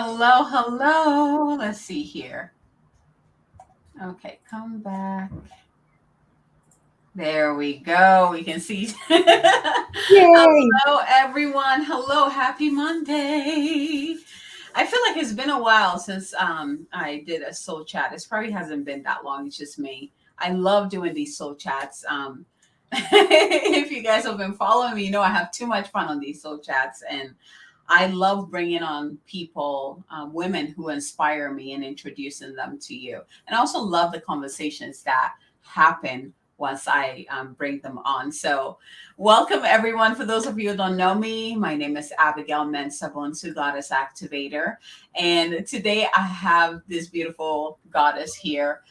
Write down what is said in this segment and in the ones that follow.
Hello, hello. Let's see here. Okay, come back. There we go. We can see. Yay! Hello, everyone. Hello, happy Monday. I feel like it's been a while since I did a soul chat. It probably hasn't been that long. It's just me. I love doing these soul chats. If you guys have been following me, you know I have too much fun on these soul chats, and I love bringing on people, women who inspire me and introducing them to you. And I also love the conversations that happen once I bring them on. So, welcome everyone. For those of you who don't know me, my name is Abigail Mensah Bonsu, Goddess Activator. And today I have this beautiful goddess here.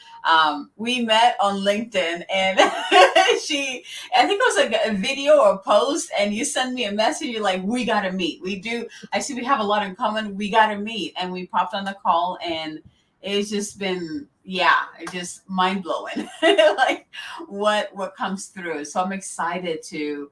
We met on LinkedIn, and I think it was like a video or a post, and you sent me a message. You're like, we got to meet. We do. I see we have a lot in common. We got to meet. And we popped on the call, and it's just been, yeah, it's just mind blowing. Like what comes through. So I'm excited to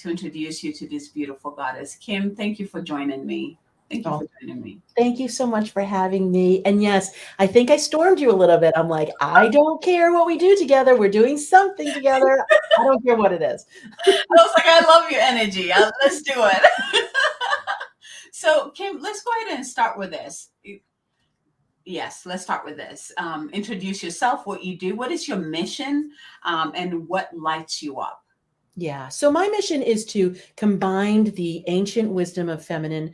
introduce you to this beautiful goddess. Kim, thank you for joining me. Thank you Oh, for joining me. thank you so much for having me. And yes, I think I stormed you a little bit. I'm like, I don't care what we do together. We're doing something together. I don't care what it is. I was like, I love your energy. Let's do it. So, Kim, let's go ahead and start with this. Yes, let's start with this. Introduce yourself, what you do, what is your mission, and what lights you up. Yeah. So my mission is to combine the ancient wisdom of feminine,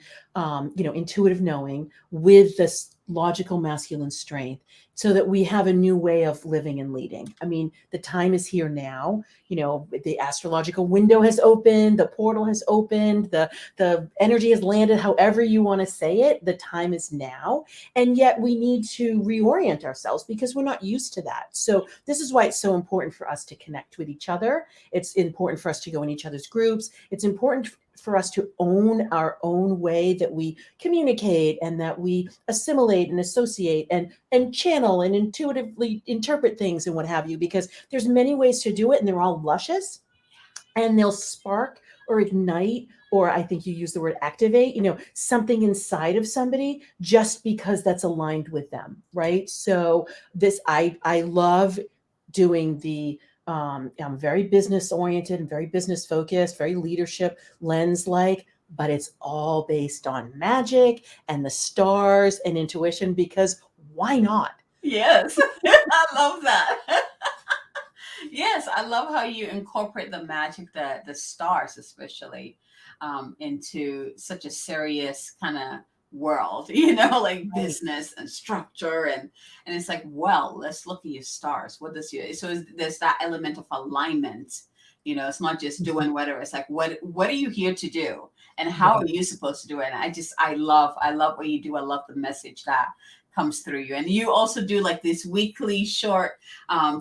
intuitive knowing with this logical masculine strength so that we have a new way of living and leading. I mean, the time is here now. The astrological window has opened, the portal has opened, the energy has landed, however you want to say it. The time is now. And yet we need to reorient ourselves because we're not used to that. So this is why it's so important for us to connect with each other. It's important for us to go in each other's groups. It's important for us to own our own way that we communicate and that we assimilate and associate and channel and intuitively interpret things and what have you, because there's many ways to do it and they're all luscious and they'll spark or ignite, or I think you use the word activate, something inside of somebody just because that's aligned with them, right? So I love doing I'm very business oriented and very business focused, very leadership lens like, but it's all based on magic and the stars and intuition because why not? Yes, I love that. Yes, I love how you incorporate the magic, the stars especially, into such a serious kind of world, like Right. business and structure, and it's like, well, let's look at your stars. What does your there's that element of alignment. It's not just doing whatever. It's like, what are you here to do, and how Right. are you supposed to do it? And I love what you do. I love the message that comes through you, and you also do like this weekly short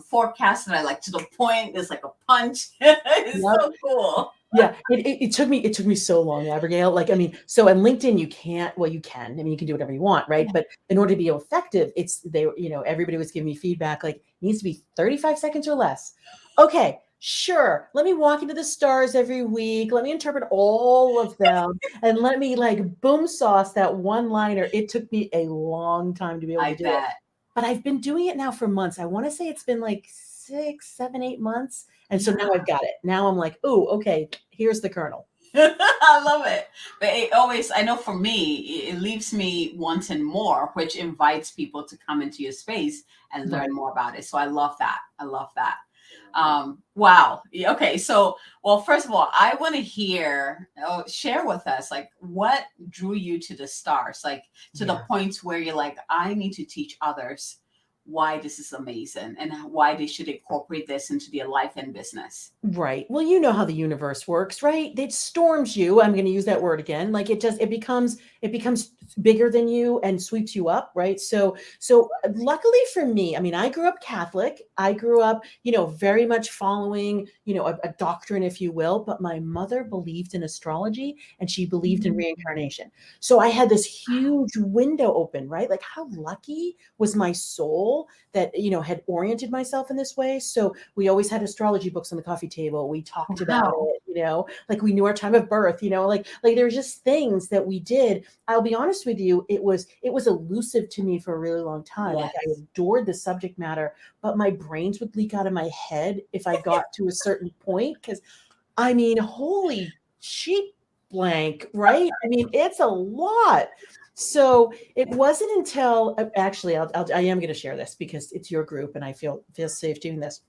forecast that I like, to the point. There's like a punch. It's Yep. so cool. Yeah, it took me so long, Abigail. Like, I mean, so on LinkedIn, you can. I mean, you can do whatever you want, right? But in order to be effective, everybody was giving me feedback like it needs to be 35 seconds or less. Okay, sure. Let me walk into the stars every week. Let me interpret all of them and let me like boom sauce that one liner. It took me a long time to be able to I do it. bet. But I've been doing it now for months. I want to say it's been like 6, 7, 8 months. And so Yeah. now I've got it. Now I'm like, oh, okay, here's the kernel. I love it. But it always, I know for me, it leaves me wanting more, which invites people to come into your space and Right. learn more about it. So I love that. I love that. Wow. Yeah, okay. So, well, first of all, I want to share with us, like, what drew you to the stars, like to the Yeah. points where you're like, I need to teach others why this is amazing and why they should incorporate this into their life and business. Right. Well, you know how the universe works, right? It storms you. I'm going to use that word again. Like it becomes bigger than you and sweeps you up, right? So luckily for me, I mean, I grew up Catholic. I grew up, very much following, a doctrine, if you will, but my mother believed in astrology and she believed in Mhm. reincarnation. So I had this huge window open, right? Like how lucky was my soul that, had oriented myself in this way. So we always had astrology books on the coffee table. We talked about Wow. it, like we knew our time of birth, like there's just things that we did. I'll be honest with you, it was elusive to me for a really long time. Like I Yes. adored the subject matter, but my brains would leak out of my head if I got to a certain point. Because I mean, holy sheep blank, right? I mean, it's a lot. So it wasn't until actually, I am going to share this because it's your group, and I feel safe doing this.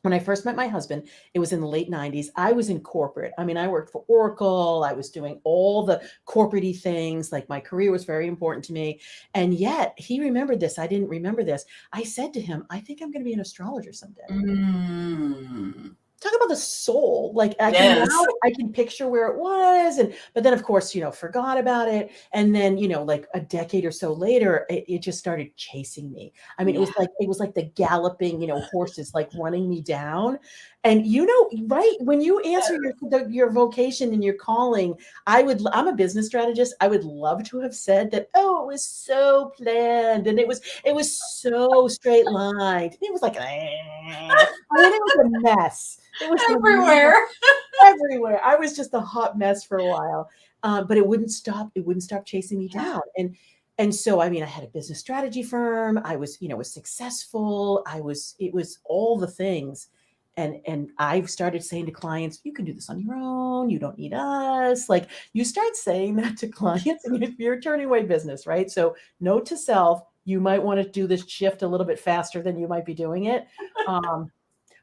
When I first met my husband, it was in the late 90s. I was in corporate. I mean, I worked for Oracle. I was doing all the corporate-y things. Like my career was very important to me. And yet he remembered this. I didn't remember this. I said to him, I think I'm going to be an astrologer someday. Mm. Talk about the soul. Like Yes. I can picture where it was. But then of course, forgot about it. And then, like a decade or so later, it just started chasing me. I mean, Yeah. it was like the galloping, horses like running me down. And right when you answer your vocation and your calling, I'm a business strategist. I would love to have said that, oh, it was so planned and it was so straight lined. It was like, I mean, it was a mess. It was Everywhere. everywhere. I was just a hot mess for a while, but it wouldn't stop. It wouldn't stop chasing me down. And so, I mean, I had a business strategy firm. I was successful. It was all the things. And I started saying to clients, you can do this on your own. You don't need us. Like you start saying that to clients and you're turning away business, right? So note to self, you might want to do this shift a little bit faster than you might be doing it.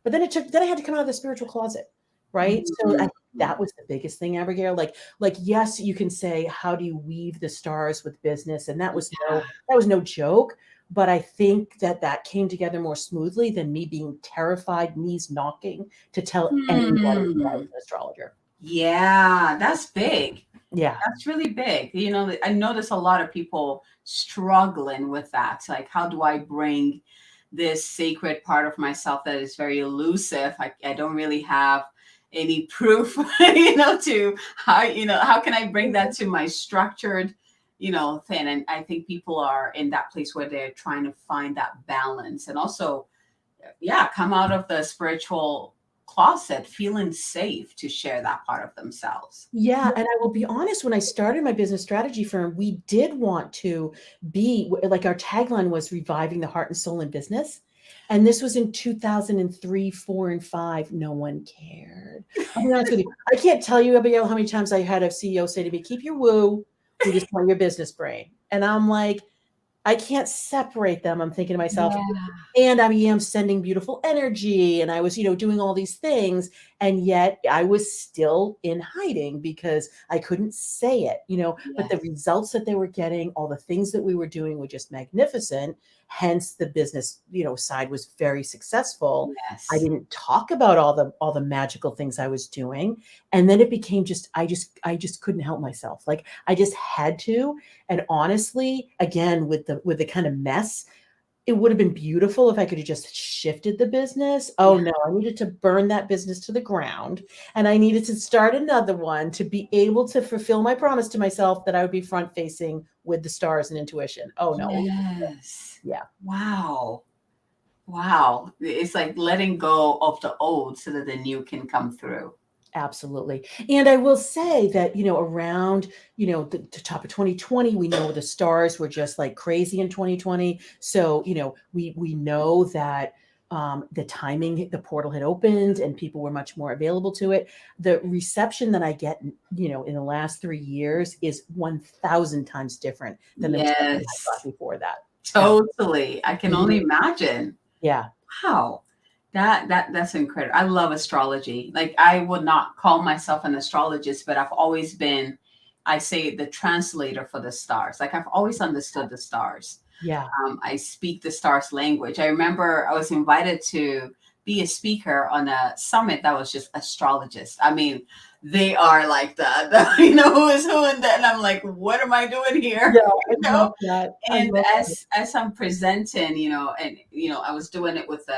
But then I had to come out of the spiritual closet, right? So I think that was the biggest thing, Abigail. Like, yes, you can say, how do you weave the stars with business? And that was no joke. But I think that came together more smoothly than me being terrified, knees knocking to tell anybody that I was an astrologer. Yeah, that's big. Yeah. That's really big. I notice a lot of people struggling with that. Like, how do I bring this sacred part of myself that is very elusive? I don't really have any proof, to how can I bring that to my structured, thing. And I think people are in that place where they're trying to find that balance and also, come out of the spiritual closet feeling safe to share that part of themselves. Yeah. And I will be honest, when I started my business strategy firm, we did want to be like our tagline was reviving the heart and soul in business. And this was in 2003, 4, and 5. No one cared. I'll be honest with you. I can't tell you, Abigail, how many times I had a CEO say to me, keep your woo, we just want your business brain. And I'm like, I can't separate them. I'm thinking to myself, and I am sending beautiful energy. And I was, doing all these things. And yet I was still in hiding because I couldn't say it, but the results that they were getting, all the things that we were doing were just magnificent. Hence the business, side was very successful. Yes. I didn't talk about all the magical things I was doing. And then it became I just couldn't help myself. Like I just had to. And honestly, again, with the kind of mess, it would have been beautiful if I could have just shifted the business. Oh no, I needed to burn that business to the ground and I needed to start another one to be able to fulfill my promise to myself that I would be front facing with the stars and intuition. Oh no. Yes. Yeah. Wow. It's like letting go of the old so that the new can come through. Absolutely. And I will say that, around, the top of 2020, we know the stars were just like crazy in 2020. So, we know that the timing, the portal had opened and people were much more available to it. The reception that I get, in the last 3 years is 1,000 times different than the reception I got before that. Totally. I can only imagine. Yeah. Wow. That's incredible. I love astrology. Like I would not call myself an astrologist, but I've always been, I say, the translator for the stars. Like I've always understood the stars. Yeah. I speak the stars language. I remember I was invited to be a speaker on a summit that was just astrologists. I mean, they are like the who is who and that. And I'm like, what am I doing here? Yeah, I love that. And as I'm presenting, and I was doing it with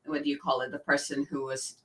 what do you call it? The person who was,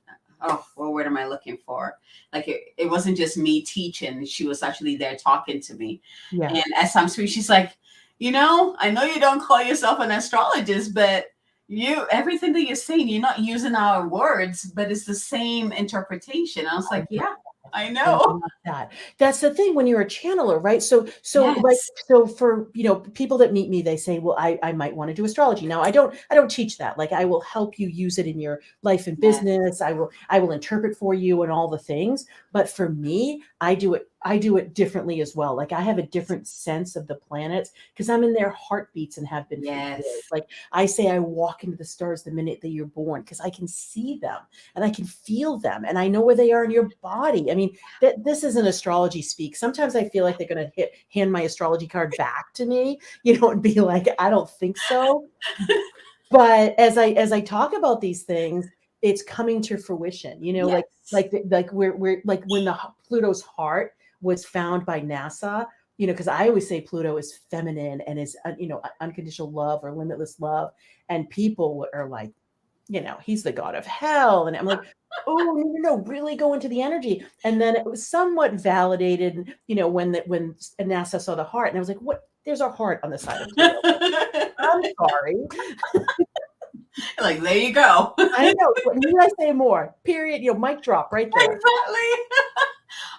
what word am I looking for? Like it wasn't just me teaching. She was actually there talking to me. Yeah. And as I'm speaking, she's like, I know you don't call yourself an astrologist, but everything that you're saying, you're not using our words, but it's the same interpretation. I was like, yeah, I I know. love that. That's the thing when you're a channeler, right? So like, Yes. so for, people that meet me, they say, well, I might want to do astrology. Now, I don't teach that. Like, I will help you use it in your life and Yes. business. I will interpret for you and all the things. But for me, I do it differently as well. Like, I have a different sense of the planets because I'm in their heartbeats and have been for years. Yes. Like, I say I walk into the stars the minute that you're born because I can see them and I can feel them and I know where they are in your body. I mean, that this isn't astrology speak. Sometimes I feel like they're going to hand my astrology card back to me, and be like, I don't think so. But as I talk about these things, it's coming to fruition. Yes. Like we're like when the Pluto's heart was found by NASA. Because I always say Pluto is feminine and is unconditional love or limitless love, and people are like, he's the god of hell. And I'm like, oh, no, no, no, really go into the energy. And then it was somewhat validated, when NASA saw the heart. And I was like, what? There's a heart on the side of Pluto. I'm sorry. Like, there you go. I know. What need I say more? Period. Mic drop right there. Exactly.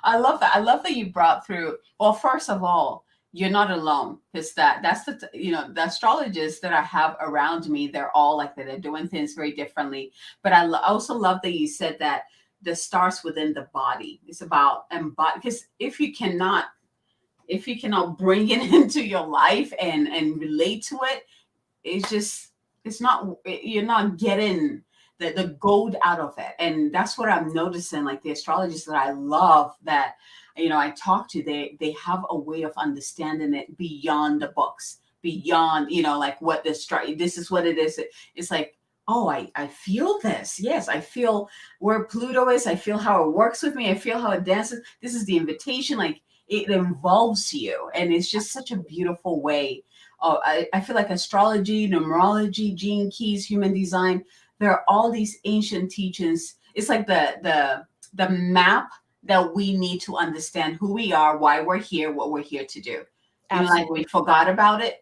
I love that. I love that you brought through. Well, first of all, you're not alone because that's the astrologists that I have around me. They're all like that. They're doing things very differently. But I also love that you said that the starts within the body. It's about embody, because if you cannot bring it into your life and relate to it, it's not, you're not getting the gold out of it. And that's what I'm noticing, like the astrologists that I love, that I talk to, they have a way of understanding it beyond the books, beyond like what this is what it is. It's like, oh, I feel this. Yes, I feel where Pluto is. I feel how it works with me. I feel how it dances. This is the invitation. Like, it involves you, and it's just such a beautiful way. Oh, I feel like astrology, numerology, gene keys, human design, there are all these ancient teachings. It's like the map that we need to understand who we are, why we're here, what we're here to do. Like, Absolutely. we forgot about it.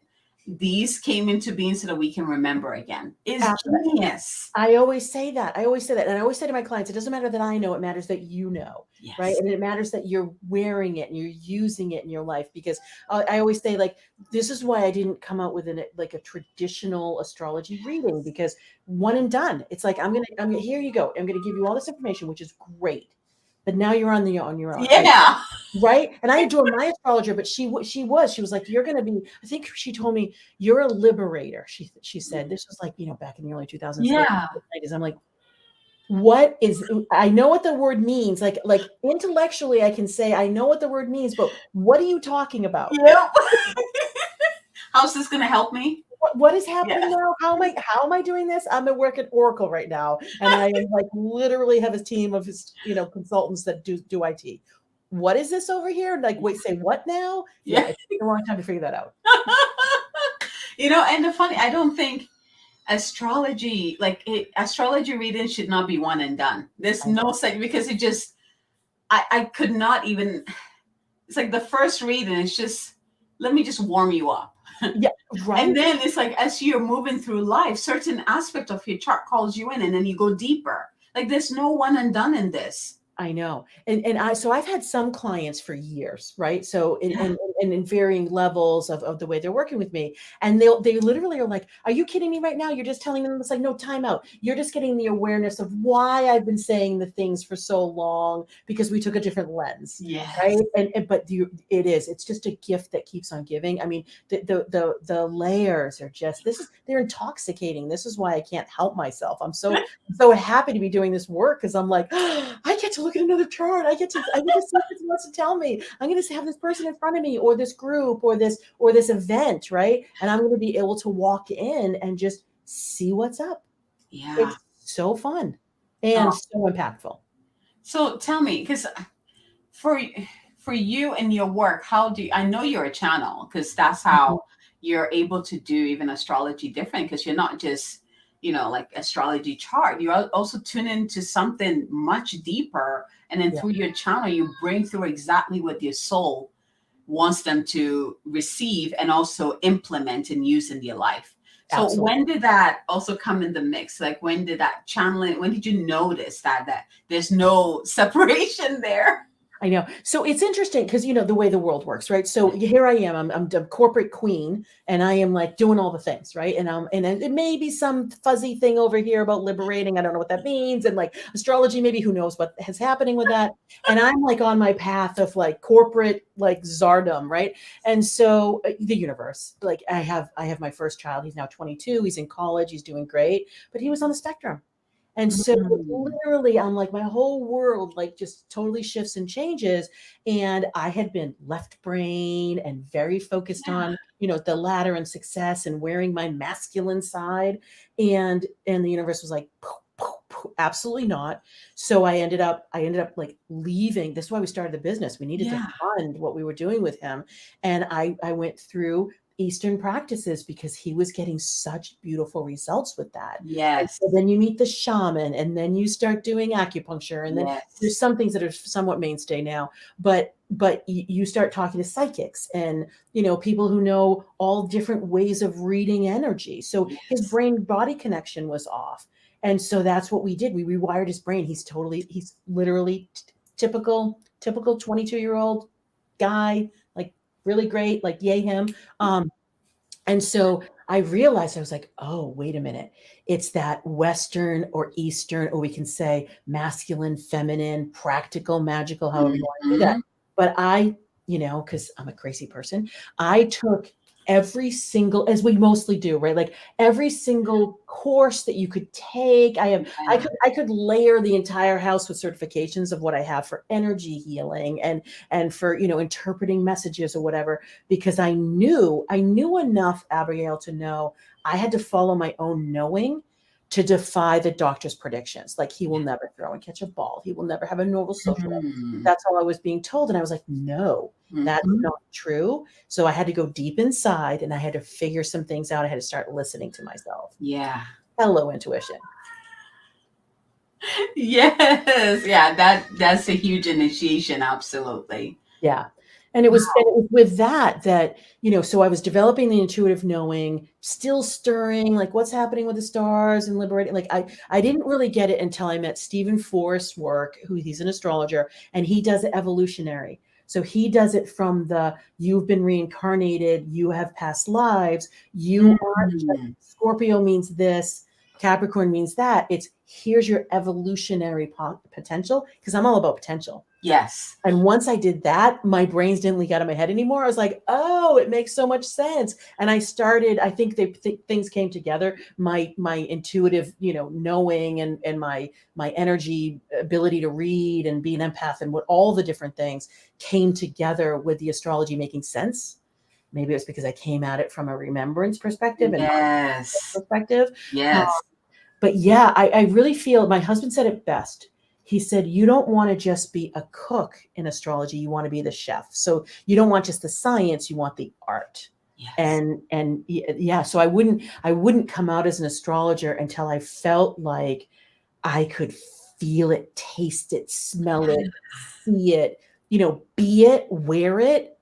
These came into being so that we can remember again. It's Absolutely. genius. I always say that. I always say that. And I always say to my clients, it doesn't matter that I know, it matters that you know, right? Yes. And it matters that you're wearing it and you're using it in your life. Because I always say, like, this is why I didn't come out with like a traditional astrology reading, because one and done. It's like, here you go. I'm gonna give you all this information, which is great. But now you're on your own. Yeah. Right. And I adore my astrologer, but she was like, you're going to be, I think she told me, you're a liberator. She said, this was like, back in the early 2000s, late Yeah. 90s. I'm like, what is, I know what the word means. Like intellectually, I can say, I know what the word means, but what are you talking about? Yep. How's this going to help me? What is happening Yeah. now? How am I doing this? I'm at work at Oracle right now. And I am like, literally have a team of, consultants that do IT. What is this over here? Like, wait, say what now? Yeah, it took a long time to figure that out. And the funny, I don't think astrology, astrology reading should not be one and done. There's I know. no such, because I could not even, it's like the first reading, it's just, let me just warm you up. Yeah, right. And then it's like, as you're moving through life, certain aspect of your chart calls you in, and then you go deeper. Like, there's no one and done in this. I know. So I've had some clients for years, right? So Yeah. in varying levels of the way they're working with me. And they literally are like, are you kidding me right now? You're just telling them, it's like, no, time out. You're just getting the awareness of why I've been saying the things for so long, because we took a different lens. Yes. Right. But it's just a gift that keeps on giving. I mean, the layers are just, they're intoxicating. This is why I can't help myself. I'm so happy to be doing this work, because I'm like, I get to look at another chart. I get to see what it wants to tell me. I'm going to have this person in front of me, or this group, or this event, right? And I'm going to be able to walk in and just see what's up. Yeah. It's so fun and so impactful. So tell me, because for you and your work, I know you're a channel, because that's how you're able to do even astrology different, because you're not just like astrology chart. You also tune into something much deeper, and then through your channel, you bring through exactly what your soul wants them to receive and also implement and use in their life. So Absolutely. when did that also come in the mix? Like when did that channeling, when did you notice that there's no separation there? I know. So it's interesting because the way the world works, right? So here I am. I'm the corporate queen, and I am like doing all the things, right? And then it may be some fuzzy thing over here about liberating. I don't know what that means, and like astrology, maybe who knows what is happening with that. And I'm like on my path of like corporate like czardom, right? And so the universe, like I have my first child. He's now 22. He's in college. He's doing great, but he was on the spectrum. And so Mm, literally, I'm like, my whole world like just totally shifts and changes. And I had been left brain and very focused yeah. on, the ladder and success and wearing my masculine side. And the universe was like, "Poof, poof, poof, absolutely not." So I ended up like leaving. This is why we started the business. We needed to Yeah. fund what we were doing with him. And I went through Eastern practices because he was getting such beautiful results with that. And Yes. so then you meet the shaman, and then you start doing acupuncture, and then there's Yes. some things that are somewhat mainstay now, but you start talking to psychics and people who know all different ways of reading energy. So his Yes. brain body connection was off, and so that's what we did. We rewired his brain. He's literally typical 22-year-old guy, like really great, like yay him. And so I realized, I was like, oh, wait a minute. It's that Western or Eastern, or we can say masculine, feminine, practical, magical, however you want to do that. Mhm. But because I'm a crazy person, I took every single, as we mostly do, right? Like every single course that you could take. Yeah. I could layer the entire house with certifications of what I have for energy healing and for interpreting messages or whatever, because I knew enough, Abigail, to know I had to follow my own knowing to defy the doctor's predictions. Like, he will Yeah. never throw and catch a ball. He will never have a normal social life. Mm. That's all I was being told. And I was like, no, that's Mhm. not true. So I had to go deep inside and I had to figure some things out. I had to start listening to myself. Yeah. Hello, intuition. Yes. Yeah, that's a huge initiation, absolutely. Yeah. And it was with that, so I was developing the intuitive knowing, still stirring, like what's happening with the stars and liberating. Like I didn't really get it until I met Stephen Forrest's work, who he's an astrologer, and he does it evolutionary. So he does it from you've been reincarnated, you have past lives, you aren't just Mm. Scorpio means this, Capricorn means that. It's here's your evolutionary potential, because I'm all about potential. Yes. And once I did that, my brains didn't leak out of my head anymore. I was like, oh, it makes so much sense. And I think things came together. My intuitive, knowing, and my energy ability to read and be an empath, and what all the different things came together with the astrology making sense. Maybe it was because I came at it from a remembrance perspective and not a Yes. perspective. Yes. But yeah, I really feel my husband said it best. He said, you don't want to just be a cook in astrology. You want to be the chef. So you don't want just the science, you want the art. Yes. And yeah, so I wouldn't come out as an astrologer until I felt like I could feel it, taste it, smell Yeah. it, see it, be it, wear it,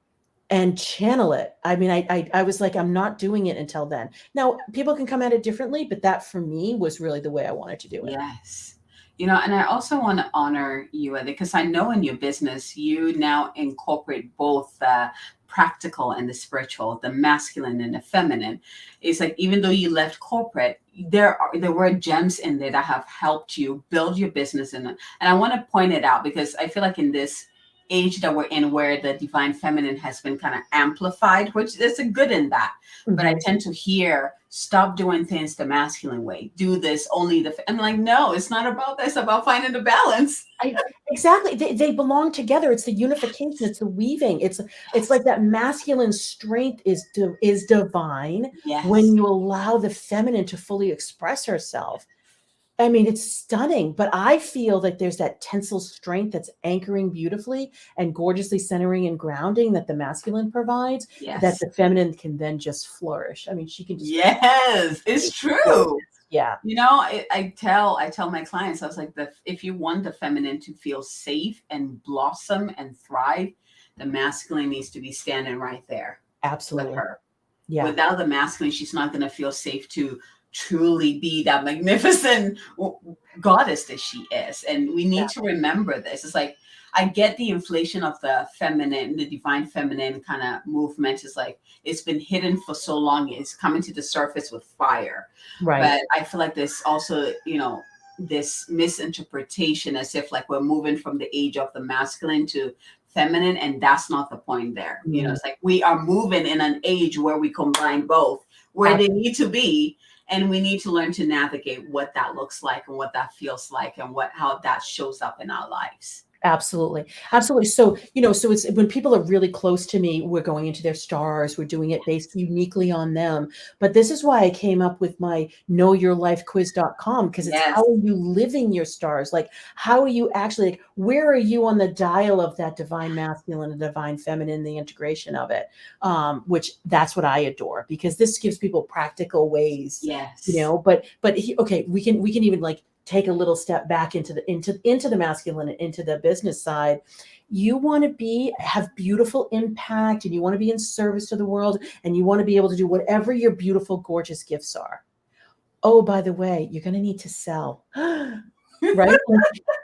and channel it. I mean, I was like, I'm not doing it until then. Now, people can come at it differently, but that for me was really the way I wanted to do it. Yes. And I also want to honor you, Eddie, because I know in your business, you now incorporate both the practical and the spiritual, the masculine and the feminine. It's like, even though you left corporate, there were gems in there that have helped you build your business. And I want to point it out because I feel like in this age that we're in, where the divine feminine has been kind of amplified, which there's a good in that, but I Mhm. tend to hear, stop doing things the masculine way. Do this only I'm like, no, it's not about this. It's about finding the balance. Exactly. They belong together. It's the unification. It's the weaving. It's like that masculine strength is divine when Yes. you allow the feminine to fully express herself. I mean, it's stunning, but I feel that there's that tensile strength that's anchoring beautifully and gorgeously centering and grounding that the masculine provides, that Yes. the feminine can then just flourish. I mean, she can just Yes. It's be gorgeous. true. Yeah, I tell my clients, I was like, if you want the feminine to feel safe and blossom and thrive, the masculine needs to be standing right there with absolutely. her. Yeah. Without the masculine, she's not going to feel safe to truly be that magnificent goddess that she is. And we need to remember this. It's like, I get the inflation of the feminine, the divine feminine kind of movement. Is like, it's been hidden for so long. It's coming to the surface with fire. Right. But I feel like there's also, this misinterpretation as if like we're moving from the age of the masculine to feminine, and that's not the point there. It's like we are moving in an age where we combine both, where they need to be, and we need to learn to navigate what that looks like and what that feels like and how that shows up in our lives. Absolutely. Absolutely. So, so it's when people are really close to me, we're going into their stars, we're doing it based uniquely on them. But this is why I came up with my knowyourlifequiz.com, because it's how are you living your stars? Like, how are you actually, like, where are you on the dial of that divine masculine and divine feminine, the integration of it? Which that's what I adore, because this gives people practical ways, but okay, we can even like take a little step back into the masculine and into the business side. You want to have beautiful impact, and you want to be in service to the world, and you want to be able to do whatever your beautiful, gorgeous gifts are. Oh, by the way, you're going to need to sell. Right?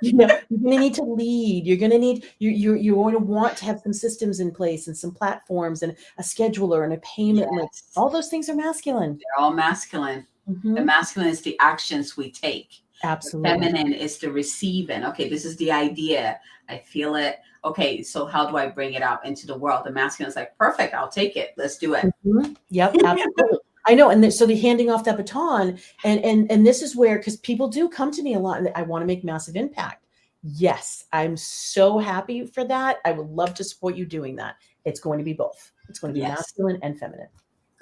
You're going to need to lead. You're going to need, you're going to want to have some systems in place and some platforms and a scheduler and a payment list. All those things are masculine. They're all masculine. The masculine is the actions we take. Absolutely. The feminine is the receiving. Okay, this is the idea. I feel it. Okay, so how do I bring it out into the world? The masculine is like, perfect, I'll take it. Let's do it. Yep, absolutely. I know. And so the handing off that baton, and this is where, because people do come to me a lot and I want to make massive impact. Yes, I'm so happy for that. I would love to support you doing that. It's going to be both. It's going to be masculine and feminine.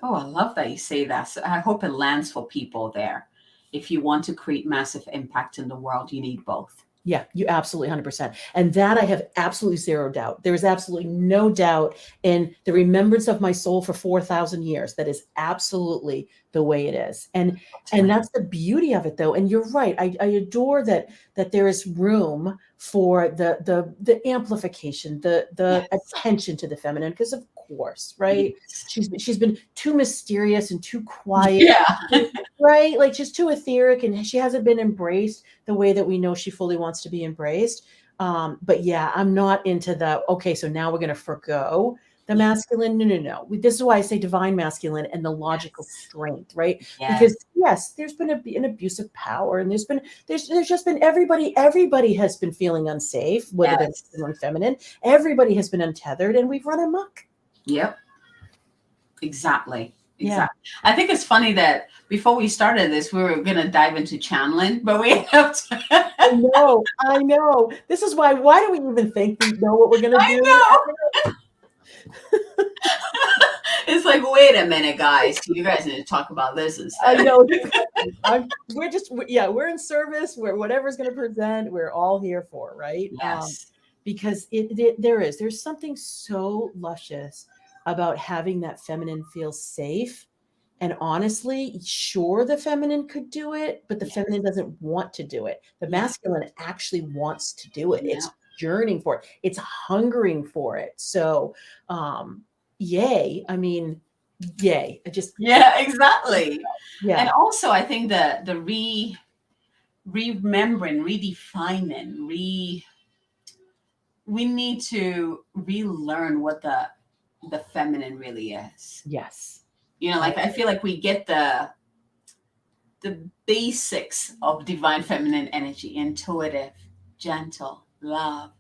Oh, I love that you say that. So I hope it lands for people there. If you want to create massive impact in the world, you need both. Yeah, you absolutely 100%. And that I have absolutely zero doubt. There is absolutely no doubt in the remembrance of my soul for 4,000 years. That is absolutely the way it is. And that's the beauty of it, though. And you're right. I adore that there is room for the amplification, the attention to the feminine, because of course, right? She's been too mysterious and too quiet. Right? Like, just too etheric, and she hasn't been embraced the way that we know she fully wants to be embraced. But yeah, I'm not into okay, so now we're going to forgo the masculine. No. This is why I say divine masculine and the logical strength, right? Because there's been an abuse of power, and there's just been everybody has been feeling unsafe, whether that's feminine. Everybody has been untethered, and we've run amok. Yep. Exactly. I think it's funny that before we started this, we were going to dive into channeling, but we have to. I know. This is why do we even think we know what we're going to do? I know. It's like, wait a minute, guys. You guys need to talk about this instead. I know. We're in service. We're whatever's going to present. We're all here for, right? Yes. Because there's something so luscious about having that feminine feel safe. And honestly, sure, the feminine could do it, but the feminine doesn't want to do it. The masculine actually wants to do it. It's yearning for it. It's hungering for it. So, yay. I mean, yay. Exactly. Yeah. And also, I think the remembering, redefining, we need to relearn what the feminine really is. Yes. Like, I feel like we get the basics of divine feminine energy: intuitive, gentle, love.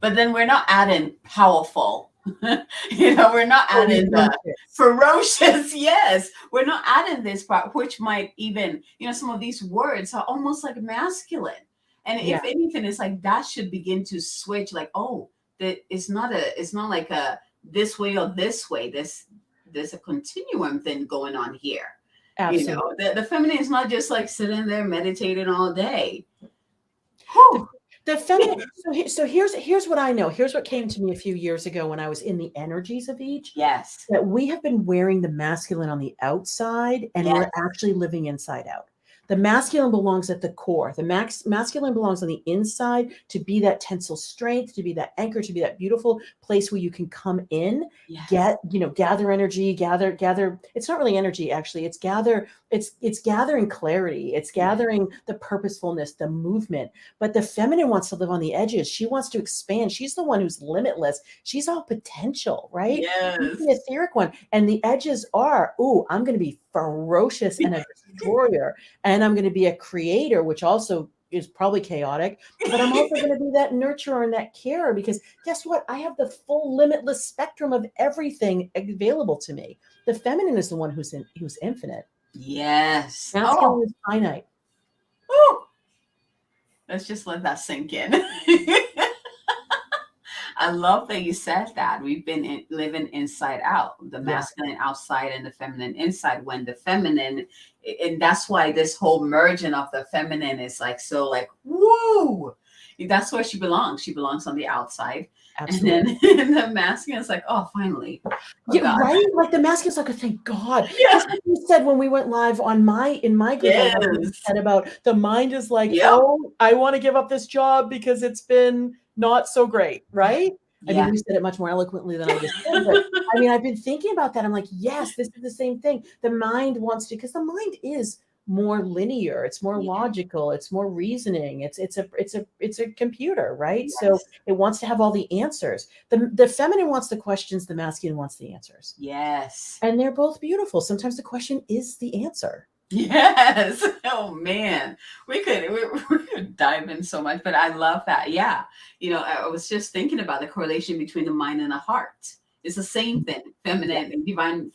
But then we're not adding powerful. We're not adding the ferocious. Yes, we're not adding this part, which might even, some of these words are almost like masculine. And if anything, it's like that should begin to switch. Like, oh, that it's not like a this way or this way. There's a continuum thing going on here. Absolutely. The feminine is not just like sitting there meditating all day. The feminine. So here's what I know. Here's what came to me a few years ago when I was in the energies of each. Yes. That we have been wearing the masculine on the outside, and we're actually living inside out. The masculine belongs at the core. The masculine belongs on the inside to be that tensile strength, to be that anchor, to be that beautiful place where you can come in, Yes. gather energy, gather. It's not really energy, actually. It's gathering clarity. It's Yeah. gathering the purposefulness, the movement. But the feminine wants to live on the edges. She wants to expand. She's the one who's limitless. She's all potential, right? She's Yes. the etheric one. And the edges are, ooh, I'm going to be ferocious and a destroyer. And I'm going to be a creator, which also is probably chaotic, but I'm also going to be that nurturer and that carer, because guess what? I have the full limitless spectrum of everything available to me. The feminine is the one who's infinite. Yes. Masculine Oh, is finite. whew. Let's just let that sink in. I love that you said that. We've been living inside out, the Yeah. masculine outside and the feminine inside. When the feminine, and that's why this whole merging of the feminine is like so like woo. That's where she belongs. She belongs on the outside, Absolutely. and then the masculine is like, oh, finally, oh Yeah, God, right. Like the masculine's like, oh, thank God. yeah, Just like you said when we went live on in my group, I love what you yes, said about the mind is like, yep, oh, I want to give up this job because it's been not so great, right? I mean, yeah, you said it much more eloquently than I just did, but I mean, I've been thinking about that. I'm like, yes, this is the same thing. The mind wants to, because the mind is more linear, it's more yeah, logical, it's more reasoning. It's a computer, right? So yes, it wants to have all the answers. The feminine wants the questions, the masculine wants the answers. yes. And they're both beautiful. Sometimes the question is the answer. Yes. Oh man, we could dive in so much, but I love that. Yeah, I was just thinking about the correlation between the mind and the heart. It's the same thing. Yeah. Feminine, divine,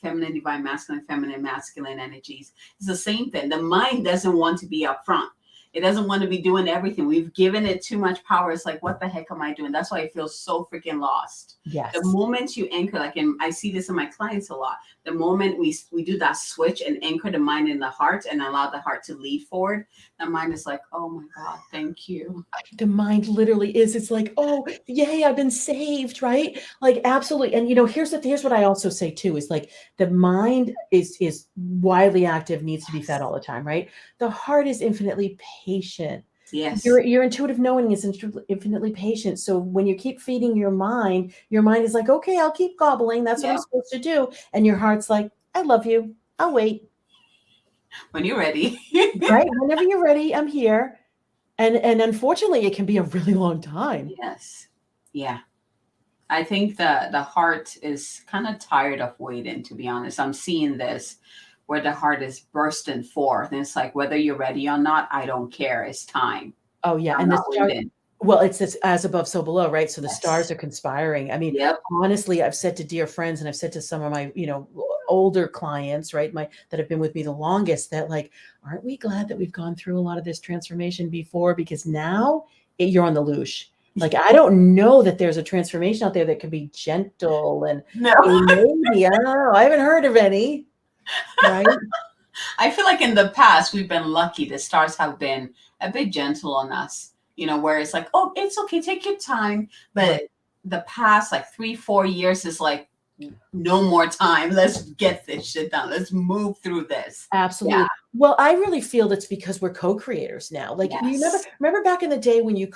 masculine energies. It's the same thing. The mind doesn't want to be up front. It doesn't want to be doing everything. We've given it too much power. It's like, what the heck am I doing? That's why I feel so freaking lost. The Yes. moment you anchor, I see this in my clients a lot. The moment we do that switch and anchor the mind in the heart and allow the heart to lead forward, the mind is like, oh my God, thank you. The mind literally is. It's like, oh, yay, I've been saved, right? Like, absolutely. And here's what I also say too, is like the mind is widely active, needs to be fed all the time, right? The heart is infinitely patient. Yes. Your intuitive knowing is infinitely patient. So when you keep feeding your mind is like, okay, I'll keep gobbling. That's what I'm Yeah. supposed to do. And your heart's like, I love you. I'll wait. When you're ready. Right? Whenever you're ready, I'm here. And unfortunately, it can be a really long time. Yes. Yeah. I think the heart is kind of tired of waiting, to be honest. I'm seeing this where the heart is bursting forth. And it's like, whether you're ready or not, I don't care. It's time. Oh yeah, I'm and the not stars. waiting. Well, it's this as above, so below, right? So the stars Yes. are conspiring. I mean, Yep. honestly, I've said to dear friends, and I've said to some of my, older clients, right, that have been with me the longest, that like, aren't we glad that we've gone through a lot of this transformation before? Because now you're on the loosh. Like, I don't know that there's a transformation out there that can be gentle and No. maybe, I don't know. I haven't heard of any, right? I feel like in the past we've been lucky. The stars have been a bit gentle on us, where it's like, oh, it's okay, take your time. But Right. the past like 3-4 years is like, no more time. Let's get this shit done. Let's move through this. Yeah. Absolutely. Well, I really feel that's because we're co-creators now. Like, you Yes. remember back in the day when you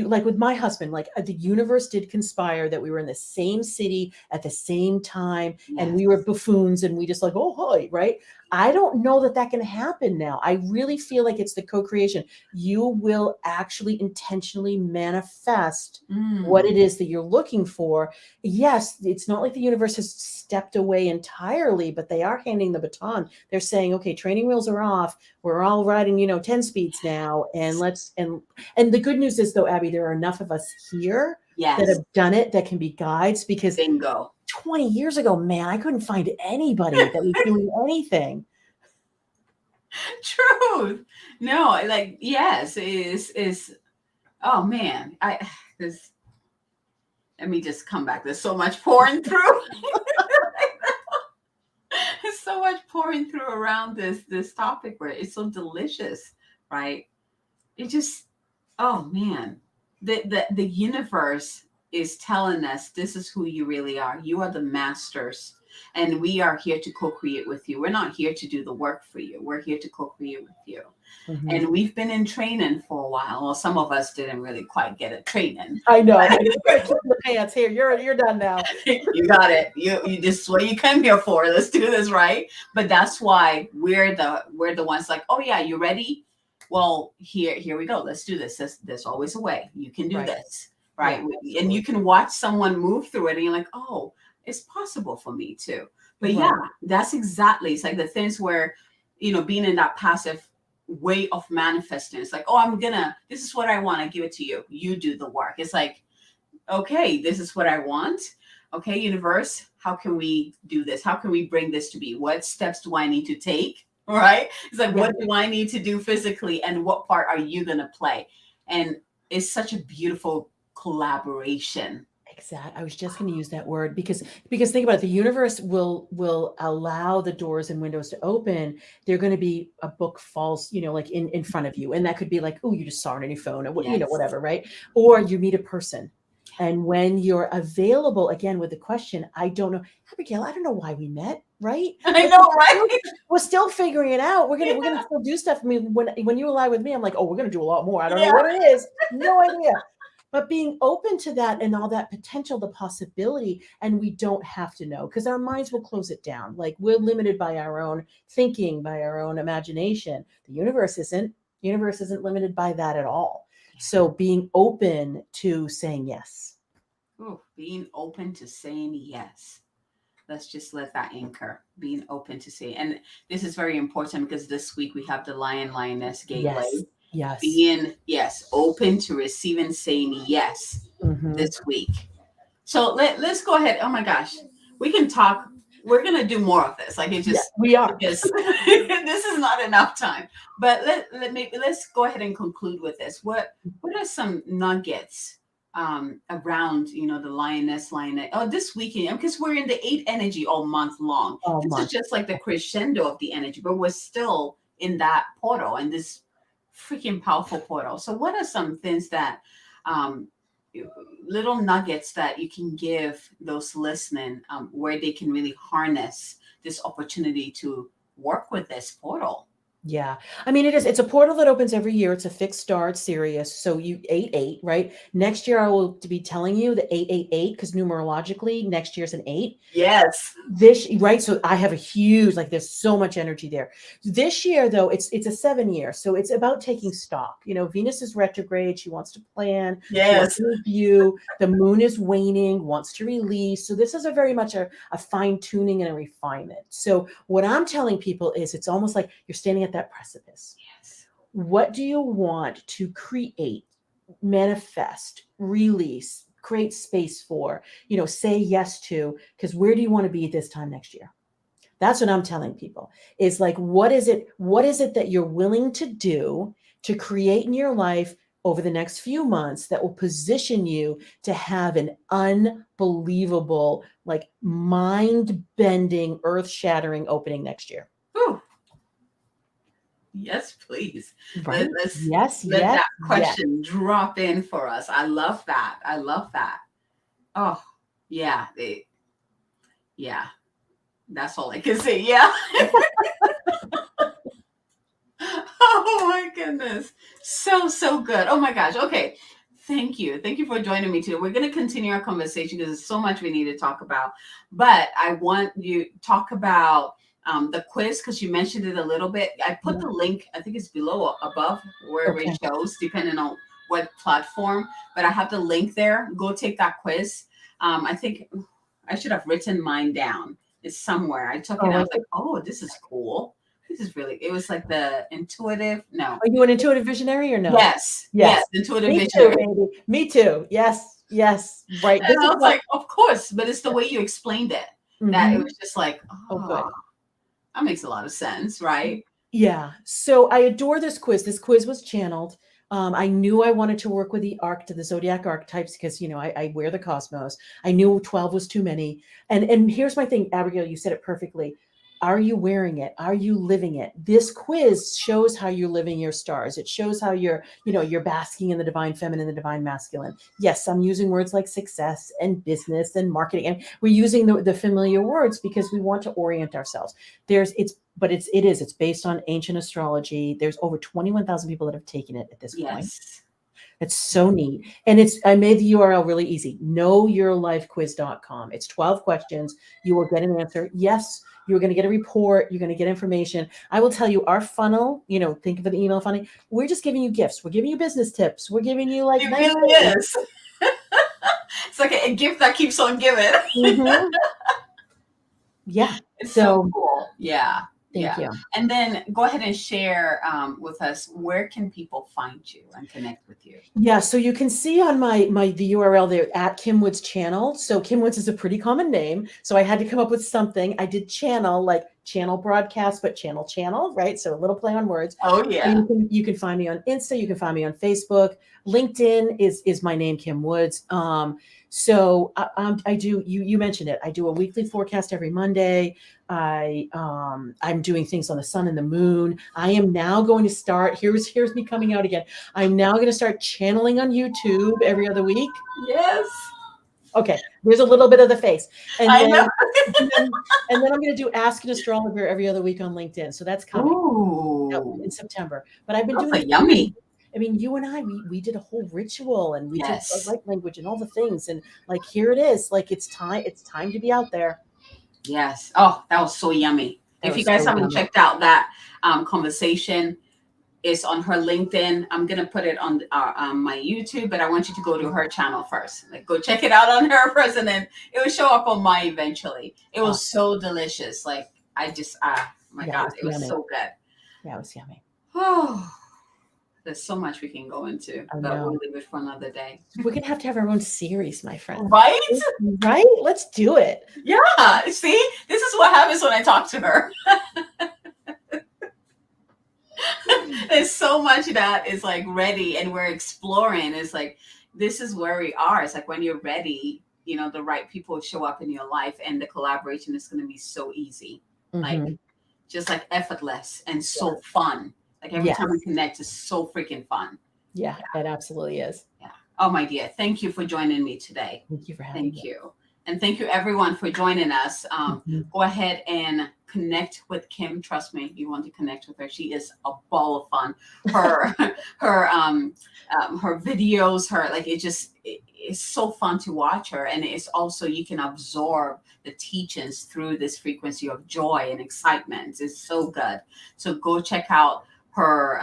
like with my husband, like the universe did conspire that we were in the same city at the same time, and Yes. we were buffoons and we just like, oh, hi, right? I don't know that can happen now. I really feel like it's the co-creation. You will actually intentionally manifest what Mm. it is that you're looking for. Yes, it's not like the universe has stepped away entirely, but they are handing the baton. They're saying, okay, training wheels are off. We're all riding, 10 speeds now. And and the good news is though, Abby, there are enough of us here that Yes. have done it that can be guides, because Bingo. 20 years ago, man, I couldn't find anybody that was doing anything. Truth. No, like, yes, is oh man. This let me just come back. There's so much pouring through. There's so much pouring through around this topic where it's so delicious, right? It just, oh man, the universe is telling us this is who you really are. You are the masters And we are here to co-create with you. We're not here to do the work for you. We're here to co-create with you. Mhm. And we've been in training for a while. Well, some of us didn't really quite get a training. I know. I gotta keep the pants here. You're done now. You got it. You this is what you come here for. Let's do this, right? But that's why we're the ones like, oh yeah, you ready? Well, here we go. Let's do this. There's always a way. You can do Right. this, right? Yeah, And you can watch someone move through it, and you're like, oh, it's possible for me too. But Right. yeah, that's exactly. It's like the things where, being in that passive way of manifesting. It's like, oh, this is what I want. I give it to you. You do the work. It's like, okay, this is what I want. Okay, universe, how can we do this? How can we bring this to be? What steps do I need to take? Right? It's like, Yeah. what do I need to do physically? And what part are you going to play? And it's such a beautiful collaboration. Exactly. I was just going to use that word because think about it. The universe will allow the doors and windows to open. They're going to be a book falls, like in front of you, and that could be like, oh, you just saw it on your phone, or Yes. whatever, right? Or you meet a person, and when you're available, again with the question, I don't know, Abigail, I don't know why we met, right? I know, right? We're still figuring it out. We're gonna still do stuff. I mean, when you ally with me, I'm like, oh, we're gonna do a lot more. I don't know what it is, no idea. But being open to that and all that potential, the possibility, and we don't have to know because our minds will close it down. Like we're limited by our own thinking, by our own imagination. The universe isn't. The universe isn't limited by that at all. So being open to saying yes. Ooh, being open to saying yes. Let's just let that anchor. Being open to say, and this is very important because this week we have the Lioness Gateway. Yes. Being open to receiving, saying yes this week. So let's go ahead. Oh my gosh, we can talk. We're gonna do more of this. Like it just we are. this is not enough time. But let's go ahead and conclude with this. What are some nuggets around the lioness? Oh, this weekend because we're in the 8 energy all month long. This is just like the crescendo of the energy, but we're still in that portal and this freaking powerful portal. So what are some things that little nuggets that you can give those listening where they can really harness this opportunity to work with this portal? Yeah. I mean, it's a portal that opens every year. It's a fixed star. It's Sirius. So 8-8, right? Next year, I will be telling you the 888 because numerologically, next year's an 8. Yes. Right. So I have a huge, there's so much energy there. This year, though, it's a 7 year. So it's about taking stock. Venus is retrograde. She wants to plan. Yes. Wants to review. The moon is waning, wants to release. So this is a very much a fine tuning and a refinement. So what I'm telling people is it's almost like you're standing at that precipice. Yes. What do you want to create, manifest, release, create space for, say yes to, because where do you want to be this time next year? That's what I'm telling people is like, what is it that you're willing to do to create in your life over the next few months that will position you to have an unbelievable, mind-bending, earth-shattering opening next year? Ooh. Yes, please. Right? Let that question drop in for us. I love that. Oh, yeah. Yeah. That's all I can say. Yeah. Oh my goodness. So good. Oh my gosh. Okay. Thank you. Thank you for joining me today. We're going to continue our conversation because there's so much we need to talk about. But I want you to talk about the quiz because you mentioned it a little bit. I put the link, I think it's below or above, wherever it shows, depending on what platform. But I have the link there. Go take that quiz. I think I should have written mine down. It's somewhere. I took it and I was like, oh, this is cool. This is really, it was like the intuitive. No. Are you an intuitive visionary or no? Yes. Intuitive Me visionary. Too, baby. Me too. Yes. Right. And I was like, of course, but it's the way you explained it that it was just like, good. That makes a lot of sense, right? Yeah. So I adore this quiz. This quiz was channeled. I knew I wanted to work with the zodiac archetypes because, I wear the cosmos. I knew 12 was too many. And here's my thing, Abigail, you said it perfectly. Are you wearing it? Are you living it? This quiz shows how you're living your stars. It shows how you're basking in the divine feminine, the divine masculine. Yes, I'm using words like success and business and marketing, and we're using the familiar words because we want to orient ourselves. It's based on ancient astrology. There's over 21,000 people that have taken it at this point. Yes. It's so neat. And I made the URL really easy. knowyourlifequiz.com. It's 12 questions. You will get an answer. Yes, you're going to get a report. You're going to get information. I will tell you our funnel, think of the email funnel. We're just giving you gifts. We're giving you business tips. We're giving you It really is. It's like a gift that keeps on giving. Mm-hmm. Yeah. It's so cool. Yeah. Thank you. And then go ahead and share with us, where can people find you and connect with you? Yeah, so you can see on the URL there at Kim Woods channel. So Kim Woods is a pretty common name. So I had to come up with something. I did channel, like channel broadcast, but channel, right? So a little play on words. Oh yeah. You can find me on Insta. You can find me on Facebook. LinkedIn is my name, Kim Woods. So I do, you mentioned it. I do a weekly forecast every Monday. I'm doing things on the sun and the moon. I am now going to start, here's me coming out again. I'm now going to start channeling on YouTube every other week. Yes. Okay. There's a little bit of the face. And I know. and then I'm going to do Ask an Astrologer every other week on LinkedIn. So that's coming in September. But I've been doing yummy. I mean, you and I, we did a whole ritual and we did light language and all the things. And like, here it is. Like, it's time to be out there. Yes. Oh, that was so yummy. If you guys haven't checked out that conversation, it's on her LinkedIn. I'm going to put it on my YouTube, but I want you to go to her channel first. Like, go check it out on her first, and then it will show up on mine eventually. It was so delicious. Like, I just, my God, it was so good. Yeah, it was yummy. Oh, there's so much we can go into, but we'll leave it for another day. We're going to have our own series, my friend. Right? Right? Let's do it. Yeah. See, this is what happens when I talk to her. There's so much that is like ready and we're exploring. It's like, this is where we are. It's like when you're ready, the right people show up in your life and the collaboration is going to be so easy. Mm-hmm. Like, just like effortless and so fun. Like every time we connect, it's so freaking fun. Yeah, it absolutely is. Yeah. Oh, my dear. Thank you for joining me today. Thank you for having me. Thank you. And thank you, everyone, for joining us. Go ahead and connect with Kim. Trust me, you want to connect with her. She is a ball of fun. Her videos, it's so fun to watch her. And it's also, you can absorb the teachings through this frequency of joy and excitement. It's so good. So go check out her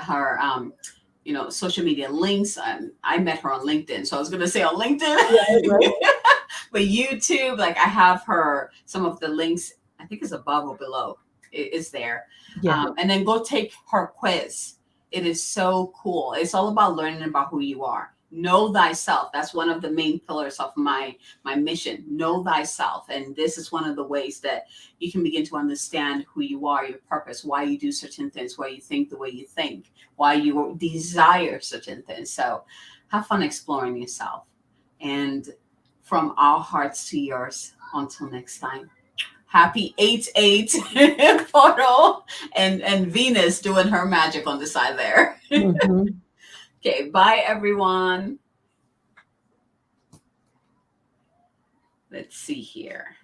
social media links. I met her on LinkedIn, so I was going to say on LinkedIn. Yeah, right. But YouTube, like, I have some of the links, I think it's above or below. It's there. Yeah. And then go take her quiz. It is so cool. It's all about learning about who you are. Know thyself. That's one of the main pillars of my mission. Know thyself. And this is one of the ways that you can begin to understand who you are, your purpose, why you do certain things, why you think the way you think, why you desire certain things. So have fun exploring yourself. And from our hearts to yours, until next time. Happy 8/8 portal and Venus doing her magic on the side there. Mm-hmm. Okay, bye everyone. Let's see here.